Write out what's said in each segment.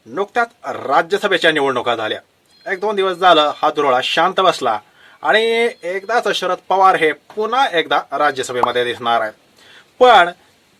नुकत्याच राज्यसभेच्या निवडणुका झाल्या. एक दोन दिवस झालं हा धुरोळा शांत बसला आणि एकदाच शरद पवार हे पुन्हा एकदा राज्यसभेमध्ये दिसणार आहेत. पण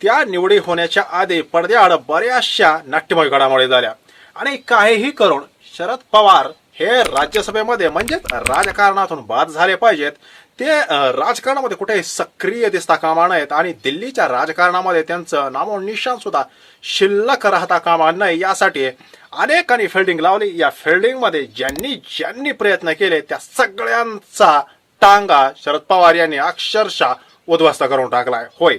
त्या निवडी होण्याच्या आधी पडद्याआड बऱ्याचशा नाट्यमय घडामोडी झाल्या आणि काहीही करून शरद पवार हे राज्यसभेमध्ये म्हणजेच राजकारणातून बाद झाले पाहिजेत. ते राजकारणामध्ये कुठेही सक्रिय दिसता कामा नयेत आणि दिल्लीच्या राजकारणामध्ये त्यांचं नामोनिशाण सुद्धा शिल्लक राहता कामा नये यासाठी अनेकांनी फिल्डिंग लावली. या फिल्डिंगमध्ये ज्यांनी ज्यांनी प्रयत्न केले त्या सगळ्यांचा टांगा शरद पवार यांनी अक्षरशः उद्ध्वस्त करून टाकलाय. होय,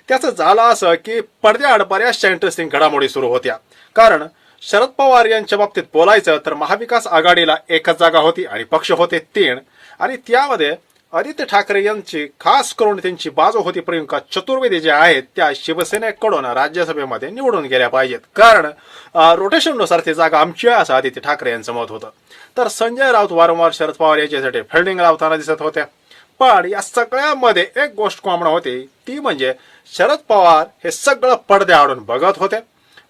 त्याचं झालं असं की पडद्याआड बऱ्याचशा इंटरेस्टिंग घडामोडी सुरू होत्या. कारण शरद पवार यांच्या बाबतीत बोलायचं तर महाविकास आघाडीला एकच जागा होती आणि पक्ष होते 3 आणि त्यामध्ये आदित्य ठाकरे यांची खास करून त्यांची बाजू होती प्रियंका चतुर्वेदी ज्या आहेत त्या शिवसेनेकडून राज्यसभेमध्ये निवडून गेल्या पाहिजेत. कारण रोटेशननुसार ती जागा आमची आहे असं आदित्य ठाकरे यांचं मत होतं. तर संजय राऊत वारंवार शरद पवार यांच्यासाठी फिल्डिंग लावताना दिसत होत्या. पण या सगळ्यामध्ये एक गोष्ट कॉमन होती, ती म्हणजे शरद पवार हे सगळं पडद्याआडून बघत होते.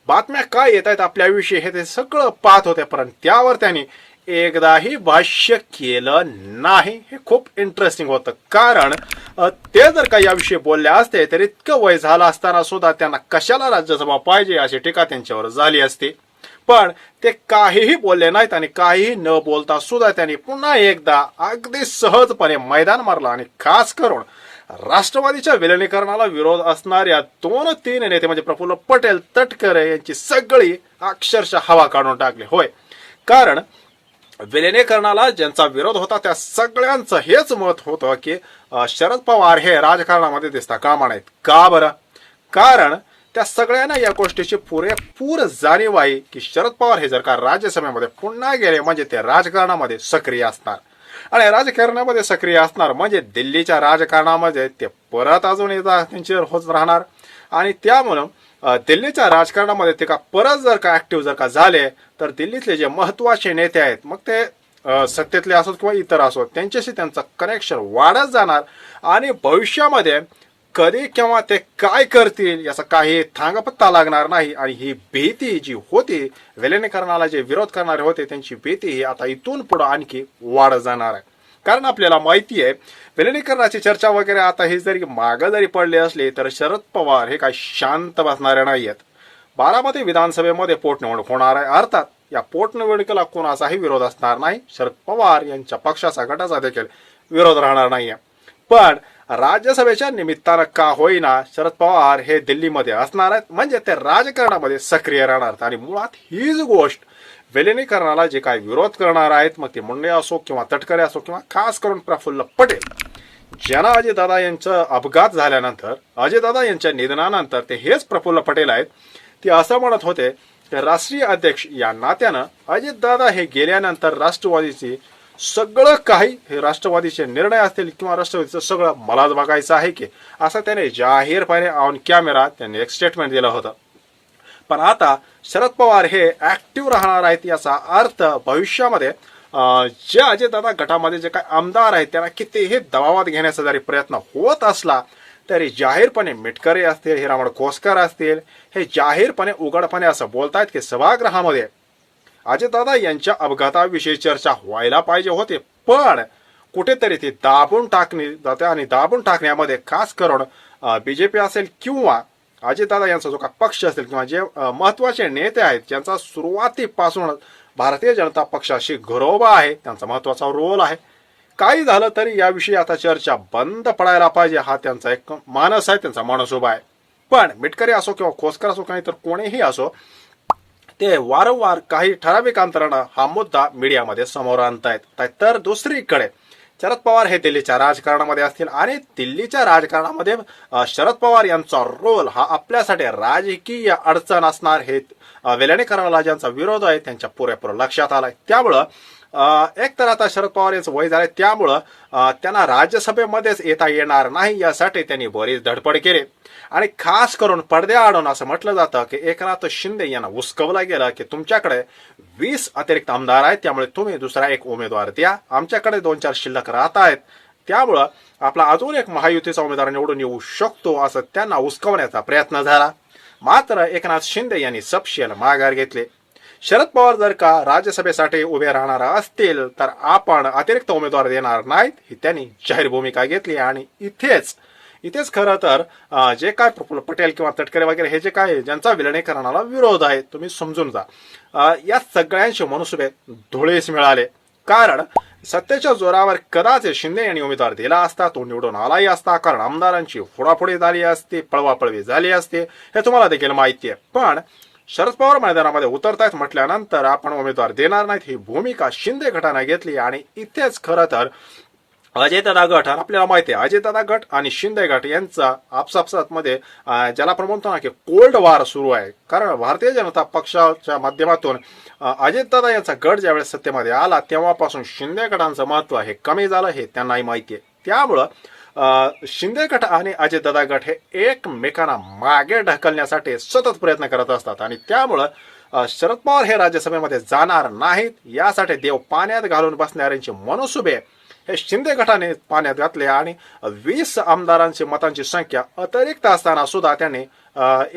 बातम्या काय येत आहेत आपल्याविषयी हे ते सगळं पाहत होते, पण त्यावर त्यांनी एकदाही भाष्य केलं नाही. हे खूप इंटरेस्टिंग होतं. कारण ते जर का याविषयी बोलले असते तर इतकं वय झालं असताना सुद्धा त्यांना कशाला राज्यसभा पाहिजे अशी टीका त्यांच्यावर झाली असती. पण ते काहीही बोलले नाहीत आणि काहीही न बोलता सुद्धा त्यांनी पुन्हा एकदा अगदी सहजपणे मैदान मारलं आणि खास करून राष्ट्रवादीच्या विलिनीकरणाला विरोध असणाऱ्या 2-3 नेते म्हणजे प्रफुल्ल पटेल, तटकरे यांची सगळी अक्षरशः हवा काढून टाकली. होय, कारण विलिनीकरणाला ज्यांचा विरोध होता त्या सगळ्यांचं हेच मत होतं की शरद पवार हे राजकारणामध्ये दिसता कामा नाहीत. का बरं? कारण त्या सगळ्यांना या गोष्टीची पुरेपूर जाणीव आहे की शरद पवार हे जर का राज्यसभेमध्ये पुन्हा गेले म्हणजे ते राजकारणामध्ये सक्रिय असणार आणि राजकारणामध्ये सक्रिय असणार म्हणजे दिल्लीच्या राजकारणामध्ये ते परत अजून एकदा त्यांचे होत राहणार आणि त्यामुळं दिल्लीच्या राजकारणामध्ये ते का परत जर का ऍक्टिव्ह जर का झाले तर दिल्लीतले जे महत्वाचे नेते आहेत मग ते सत्तेतले असोत किंवा इतर असोत त्यांच्याशी त्यांचं कनेक्शन वाढत जाणार आणि भविष्यामध्ये कधी केव्हा ते काय करतील याचा काही थांगपत्ता लागणार नाही. आणि ही भीती जी होती विलिनीकरणाला जे विरोध करणारे होते त्यांची भीती ही आता इथून पुढे आणखी वाढत जाणार आहे. कारण आपल्याला माहिती आहे विलिनीकरणाची चर्चा वगैरे आता ही जरी मागं जरी पडली असली तर शरद पवार हे काही शांत बसणारे नाही आहेत. बारामती विधानसभेमध्ये पोटनिवडणूक होणार आहे. अर्थात या पोटनिवडणुकीला कोणाचाही विरोध असणार नाही. शरद पवार यांच्या पक्षाचा गटाचा देखील विरोध राहणार नाहीये. पण राज्यसभेच्या निमित्तानं का होईना शरद पवार हे दिल्लीमध्ये असणार आहेत म्हणजे ते राजकारणामध्ये सक्रिय राहणार आणि मुळात हीच गोष्ट विलिनीकरणाला जे काही विरोध करणार आहेत मग ते मुंडे असो किंवा तटकरे असो किंवा खास करून प्रफुल्ल पटेल ज्यांना अजितदादा यांचा अपघात झाल्यानंतर अजितदादा यांच्या निधनानंतर ते हेच प्रफुल्ल पटेल आहेत ते असं म्हणत होते की राष्ट्रीय अध्यक्ष या नात्यानं अजितदादा हे गेल्यानंतर राष्ट्रवादीची सगळं काही हे राष्ट्रवादीचे निर्णय असतील किंवा राष्ट्रवादीचं सगळं मलाच बघायचं आहे की असं त्याने जाहीरपणे ऑन कॅमेरा त्यांनी एक स्टेटमेंट दिलं होतं. पण आता शरद पवार हे ऍक्टिव्ह राहणार आहेत याचा अर्थ भविष्यामध्ये जे अजितदादा गटामध्ये जे काही आमदार आहेत त्यांना कितीही दबावात घेण्याचा जरी प्रयत्न होत असला तरी जाहीरपणे मिटकरे असतील हिरामण खोसकर असतील हे जाहीरपणे उघडपणे असं बोलतायत की सभागृहामध्ये अजितदादा यांच्या अपघाताविषयी चर्चा व्हायला पाहिजे होते पण कुठेतरी ती दाबून टाकली जाते आणि दाबून टाकण्यामध्ये खास करून बीजेपी असेल किंवा अजितदादा यांचा जो का पक्ष असेल किंवा जे महत्वाचे नेते आहेत ज्यांचा सुरुवातीपासून भारतीय जनता पक्षाशी घरोबा आहे त्यांचा महत्वाचा रोल आहे. काही झालं तरी याविषयी आता चर्चा बंद पडायला पाहिजे हा त्यांचा एक मानस आहे, त्यांचा मनसुबा आहे. पण मिटकरी असो किंवा खोसकर असो काही तर कोणीही असो ते वारंवार काही ठराविक अंतरानं हा मुद्दा मीडियामध्ये समोर आणतायत. तर दुसरीकडे शरद पवार हे दिल्लीच्या राजकारणामध्ये असतील आणि दिल्लीच्या राजकारणामध्ये शरद पवार यांचा रोल हा आपल्यासाठी राजकीय अडचण असणार हे विलिनीकरणाला ज्यांचा विरोध आहे त्यांच्या पुरेपूर लक्षात आलाय. त्यामुळं एक तर आता शरद पवार यांचं वय झालंय त्यामुळं त्यांना राज्यसभेमध्येच येता येणार नाही यासाठी त्यांनी बरीच धडपड केली आणि खास करून पडद्याआडून असं म्हटलं जातं की एकनाथ शिंदे यांना उस्कवलं गेलं की तुमच्याकडे 20 अतिरिक्त आमदार आहेत त्यामुळे तुम्ही दुसरा एक उमेदवार द्या, आमच्याकडे 2-4 शिल्लक राहत आहेत त्यामुळं आपला अजून एक महायुतीचा उमेदवार निवडून येऊ शकतो असं त्यांना उस्कवण्याचा प्रयत्न झाला. मात्र एकनाथ शिंदे यांनी सपशेल माघार घेतले. शरद पवार जर का राज्यसभेसाठी उभे राहणार असतील तर आपण अतिरिक्त उमेदवार देणार नाहीत ही त्यांनी जाहीर भूमिका घेतली. आणि इथेच खरं तर जे काय प्रफुल्ल पटेल किंवा तटकरे वगैरे हे जे काय ज्यांचा विलिनीकरणाला विरोध आहे तुम्ही समजून जा. या सगळ्यांचे मनसुबे धुळीस मिळाले. कारण सत्तेच्या जोरावर कदाचित शिंदे यांनी उमेदवार दिला असता तो निवडून आलाही असता, कारण आमदारांची फोडाफोडी झाली असती, पळवापळवी झाली असती, हे तुम्हाला देखील माहिती आहे. पण शरद पवार मैदानामध्ये उतरतायत म्हटल्यानंतर आपण उमेदवार देणार नाहीत ही भूमिका शिंदे गटाने घेतली. आणि इथेच खरं तर अजयदादा गट आपल्याला माहिती आहे, अजयदादा गट आणि शिंदे गट यांचा आपसापसात मध्ये ज्याला आपण म्हणतो ना की कोल्ड वॉर सुरू आहे. कारण भारतीय जनता पक्षाच्या माध्यमातून अजयदादा यांचा गट ज्यावेळेस सत्तेमध्ये आला तेव्हापासून शिंदे गटांचं महत्व हे कमी झालं हे त्यांनाही माहिती आहे. त्यामुळं शिंदे गट आणि अजयदादा गट हे एकमेकांना मागे ढकलण्यासाठी सतत प्रयत्न करत असतात. आणि त्यामुळं शरद पवार हे राज्यसभेमध्ये जाणार नाहीत यासाठी देव पाण्यात घालून बसणाऱ्यांचे मनसुबे हे शिंदे गटाने पाण्यात घातले. आणि 20 आमदारांची मतांची संख्या अतिरिक्त असताना सुद्धा त्यांनी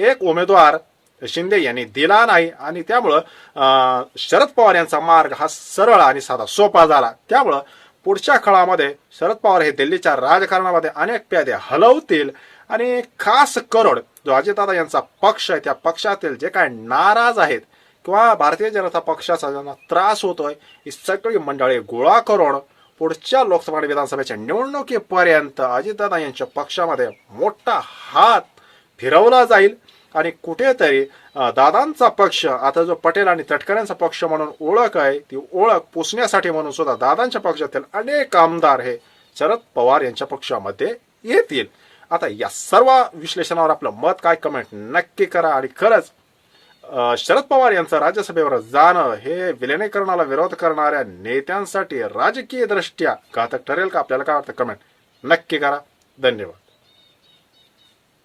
एक उमेदवार शिंदे यांनी दिला नाही. आणि त्यामुळं शरद पवार यांचा मार्ग हा सरळ आणि साधा सोपा झाला. त्यामुळं पुढच्या काळामध्ये शरद पवार हे दिल्लीच्या राजकारणामध्ये अनेक प्यादे हलवतील. आणि खास करून जो अजितदादा यांचा पक्ष आहे त्या पक्षातील जे काय नाराज आहेत किंवा भारतीय जनता पक्षाचा ज्यांना त्रास होतोय ही सगळी मंडळी गोळा करून पुढच्या लोकसभा आणि विधानसभेच्या निवडणुकीपर्यंत अजितदादा यांच्या पक्षामध्ये मोठा हात फिरवला जाईल. आणि कुठेतरी दादांचा पक्ष आता जो पटेल आणि तटकऱ्यांचा पक्ष म्हणून ओळख आहे ती ओळख पुसण्यासाठी म्हणून सुद्धा दादांच्या पक्षातील अनेक आमदार हे शरद पवार यांच्या पक्षामध्ये येतील. आता या सर्व विश्लेषणावर आपलं मत काय कमेंट नक्की करा. आणि खरंच शरद पवार यांचं राज्यसभेवर जाणं हे विलिनीकरणाला विरोध करणाऱ्या नेत्यांसाठी राजकीय दृष्ट्या घातक ठरेल का? आपल्याला काय वाटतं? कमेंट नक्की करा. धन्यवाद.